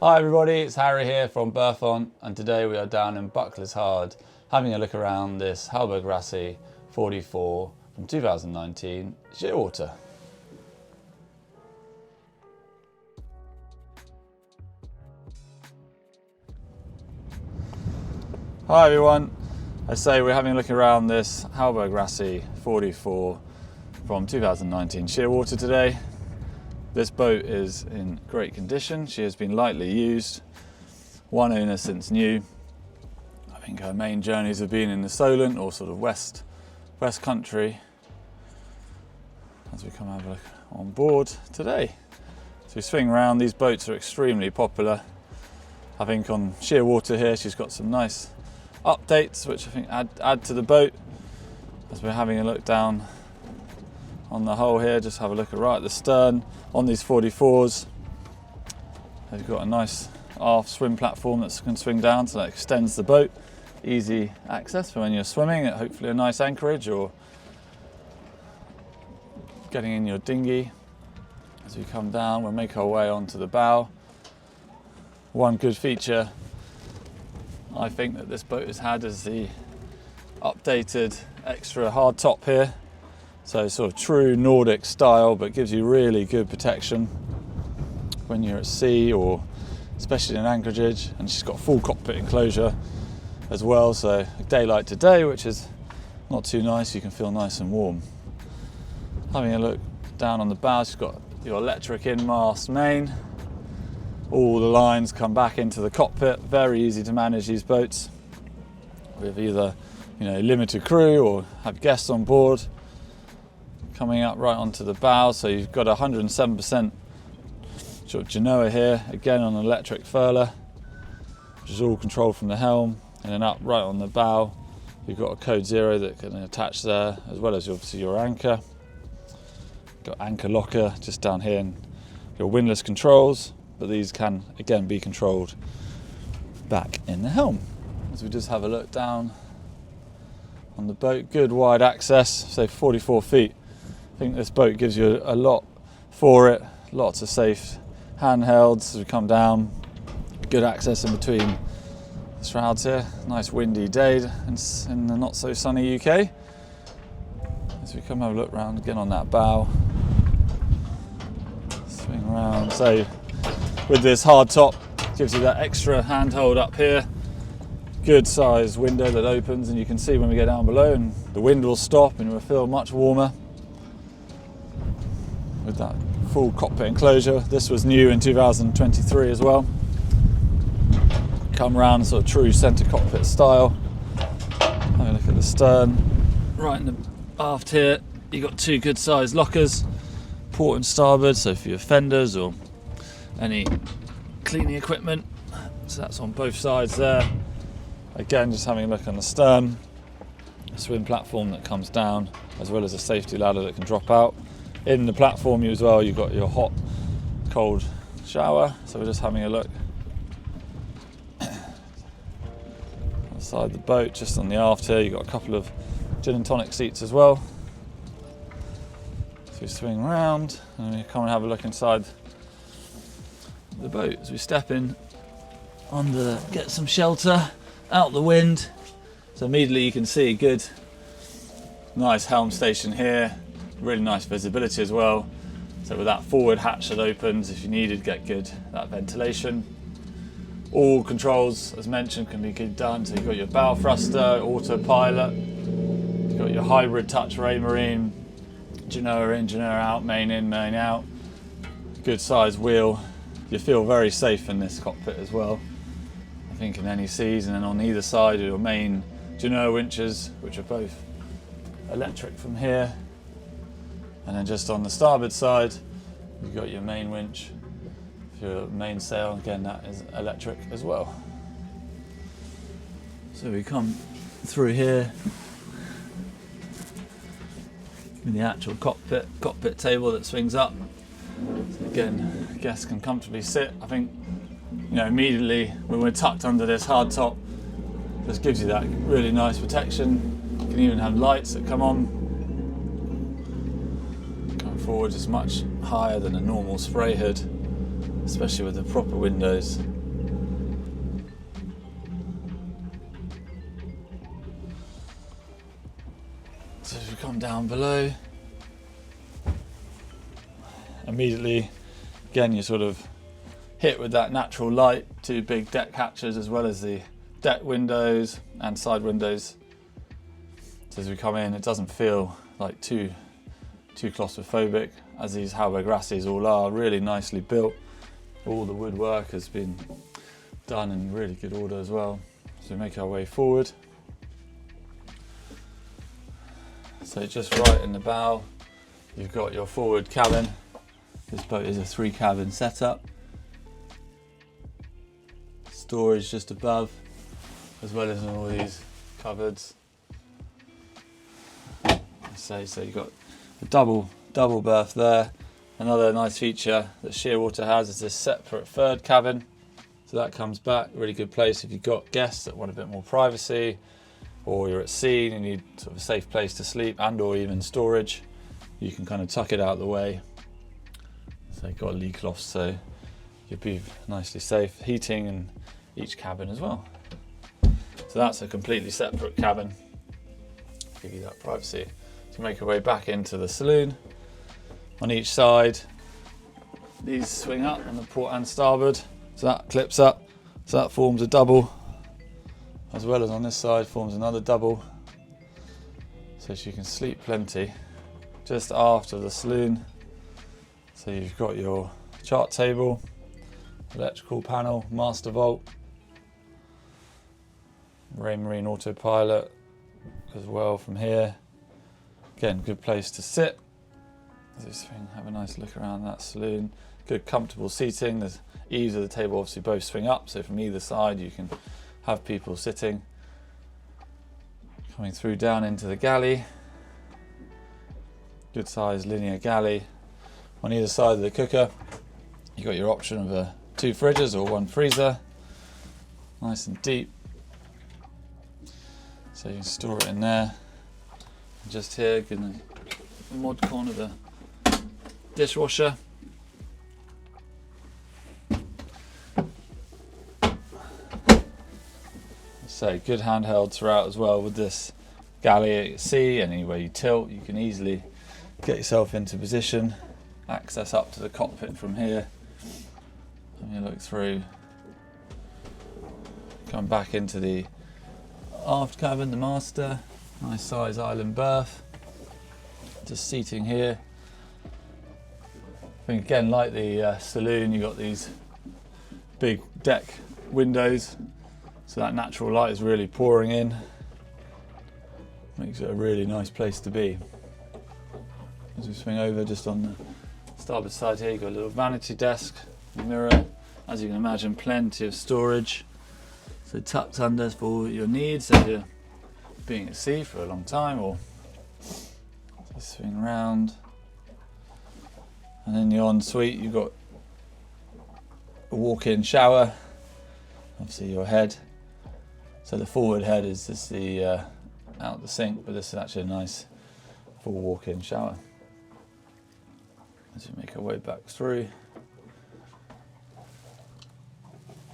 Hi everybody, it's Harry here from Berthon, and today we are down in Bucklers Hard having a look around this Hallberg-Rassy 44 from 2019 Shearwater. Hi everyone, I say we're having a look around this Hallberg-Rassy 44 from 2019 Shearwater today. This boat is in great condition. She has been lightly used, one owner since new. I think her main journeys have been in the Solent or sort of west country. As we come have a look on board today. So we swing around, these boats are extremely popular. I think on Shearwater here she's got some nice updates which I think add to the boat. As we're having a look down on the hull here, just have a look right at the stern. On these 44s, they've got a nice aft swim platform that can swing down, so that extends the boat. Easy access for when you're swimming at hopefully a nice anchorage or getting in your dinghy. As we come down, we'll make our way onto the bow. One good feature I think that this boat has had is the updated extra hard top here. So sort of true Nordic style, but gives you really good protection when you're at sea or especially in anchorage. And she's got full cockpit enclosure as well, so a day like today, which is not too nice, you can feel nice and warm. Having a look down on the bow, she's got your electric in-mast main. All the lines come back into the cockpit. Very easy to manage these boats with either limited crew or have guests on board. Coming up right onto the bow, so you've got 107% sort of genoa here, again on an electric furler, which is all controlled from the helm. And then up right on the bow, you've got a code 0 that can attach there, as well as obviously your anchor. Got anchor locker just down here, and your windlass controls, but these can again be controlled back in the helm. As we just have a look down on the boat, good wide access, say 44 feet. I think this boat gives you a lot for it, lots of safe handhelds as we come down, good access in between the shrouds here. Nice windy day in the not so sunny UK. As we come have a look around again on that bow, swing around. So with this hard top, gives you that extra handhold up here, good sized window that opens, and you can see when we get down below and the wind will stop and we'll feel much warmer. With that full cockpit enclosure. This was new in 2023 as well. Come round sort of true centre cockpit style. Have a look at the stern. Right in the aft here, you've got two good sized lockers, port and starboard, so for your fenders or any cleaning equipment. So that's on both sides there. Again, just having a look on the stern. A swim platform that comes down, as well as a safety ladder that can drop out. In the platform as well, you've got your hot, cold shower. So we're just having a look inside the boat, just on the aft here. You've got a couple of gin and tonic seats as well. So we swing around and we come and have a look inside the boat as we step in get some shelter out the wind. So immediately you can see a good, nice helm station here. Really nice visibility as well. So with that forward hatch that opens, if you needed, get good that ventilation. All controls, as mentioned, can be done. So you've got your bow thruster, autopilot. You've got your hybrid touch Raymarine, genoa in, genoa out, main in, main out. Good size wheel. You feel very safe in this cockpit as well. I think in any seas, and then on either side are your main genoa winches, which are both electric from here. And then just on the starboard side, you've got your main winch for your main sail. Again, that is electric as well. So we come through here with the actual cockpit table that swings up. So again, guests can comfortably sit. I think immediately when we're tucked under this hard top, just gives you that really nice protection. You can even have lights that come on. Forward is much higher than a normal spray hood, especially with the proper windows. come down below. Immediately, again, you're sort of hit with that natural light, 2 big deck hatches as well as the deck windows and side windows. So as we come in, it doesn't feel like too claustrophobic, as these Hallberg-Rassys all are. Really nicely built. All the woodwork has been done in really good order as well. So we make our way forward. So just right in the bow, you've got your forward cabin. This boat is a 3 cabin setup. Storage just above, as well as in all these cupboards. So you've got a double berth there. Another nice feature that Shearwater has is this separate 3rd cabin. So that comes back, really good place if you've got guests that want a bit more privacy, or you're at sea and you need sort of a safe place to sleep, and or even storage. You can kind of tuck it out of the way. So you've got a leak loft, so you'll be nicely safe. Heating in each cabin as well. So that's a completely separate cabin. Give you that privacy. So make your way back into the saloon. On each side, these swing up on the port and starboard. So that clips up. So that forms a double. As well as on this side forms another double. So you can sleep plenty. Just aft of the saloon. So you've got your chart table, electrical panel, master vault, Marine autopilot as well from here. Again, good place to sit. This thing, have a nice look around that saloon. Good comfortable seating. The eaves of the table obviously both swing up, so from either side you can have people sitting. Coming through down into the galley. Good sized linear galley. On either side of the cooker, you've got your option of 2 fridges or 1 freezer. Nice and deep. So you can store it in there. And just here, in the mod corner, the dishwasher. So good handheld throughout as well with this galley at sea. Anywhere you tilt, you can easily get yourself into position. Access up to the cockpit from here. Let me look through. Come back into the aft cabin, the master. Nice size island berth. Just seating here. I think again, like the saloon, you've got these big deck windows. So that natural light is really pouring in. Makes it a really nice place to be. As we swing over, just on the starboard side here, you've got a little vanity desk, mirror. As you can imagine, plenty of storage. So tucked under for all your needs if you're being at sea for a long time, or just swing around. And in the ensuite, you've got a walk-in shower. Obviously your head. So the forward head is just the out the sink, but this is actually a nice full walk-in shower. As we make our way back through.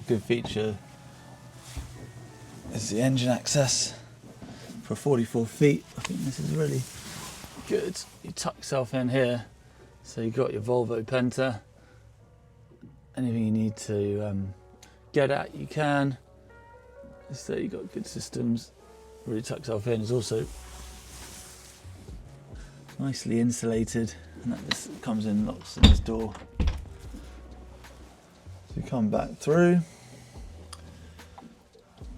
Good feature is the engine access for 44 feet. I think this is really good. You tuck yourself in here, so you've got your Volvo Penta. Anything you need to get at, you can. So you've got good systems. Really tuck yourself in. It's also nicely insulated, and that just comes in, locks in this door. So you come back through,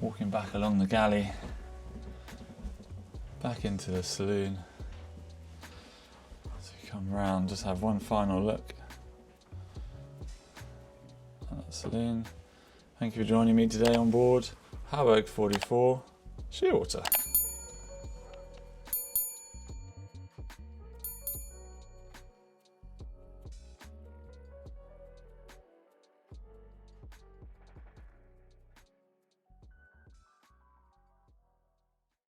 walking back along the galley, back into the saloon. So you come round, just have one final look at that saloon. Thank you for joining me today on board Hallberg 44 Shearwater.